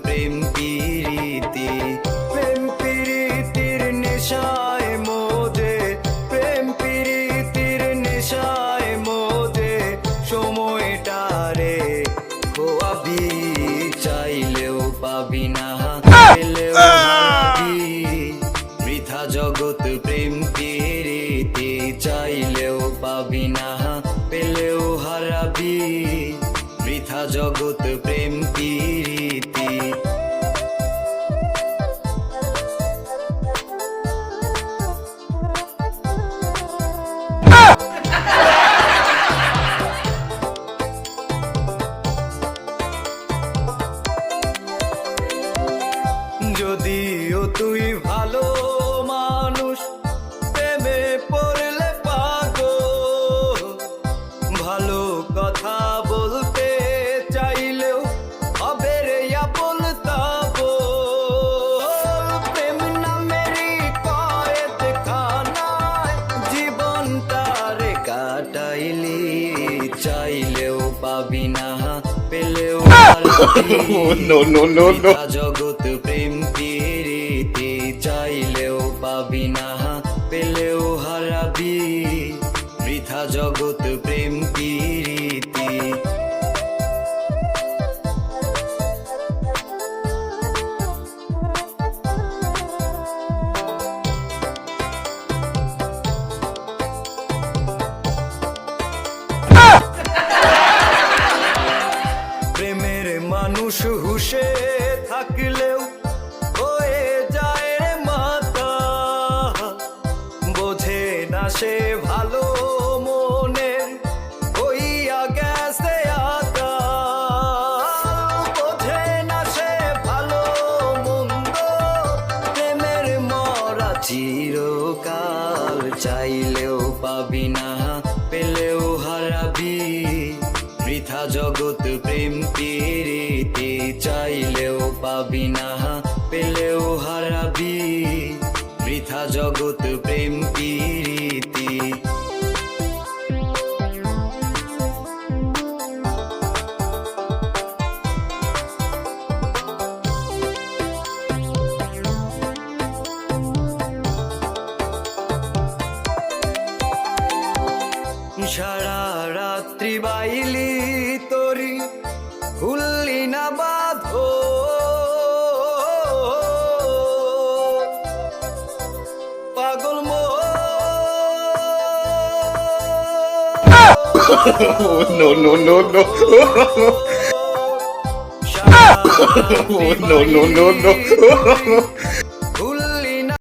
প্রেম প্রীতি, প্রেম প্রীতির নেশায় মোদে, প্রেম প্রীতির নেশায় মোদে সময়টা রে খোয়াবি, চাইলেও পাবি না পেলেও হারাবি, বৃথা জগৎ প্রেম প্রীতি, চাইলেও পাবি না পেলেও হারাবি, বৃথা জগৎ প্রেম প্রীতি। যদিও তুই ভালো মানুষ, প্রেমে পড়লে পাগল, ভালো কথা বলতে চাইলেও হবে রে আপন তাবল, প্রেম নামেরই কয়েদ খানায় জীবনটা রে কাটাইলি, চাইলেও পাবি না পেলেও জগৎ প্রেম প্রীতি, চাইলেও পাবি না পেলেও হারাবি, বৃথা জগৎ প্রেম প্রীতি। প্রেমের মানুষ হুশে থাকলেও হয়ে যায় রে মাতা, বোঝে না সে ভালো মনের হইয়া গেছে আতা, বোঝে না সে ভালো মন্দ প্রেমের মরা চিরকাল, চাইলেও পাবি না পেলেও হারাবি, বৃথা জগৎ প্রেম প্রীতি, চাইলেও পাবি না পেলেও হারাবি, বৃথা জগৎ প্রেম প্রীতি। সারা রাত্রি বাইলি তোরি খুললি না বাঁধো, পাগল মো no, no, no, no. সারা No, no, no, no.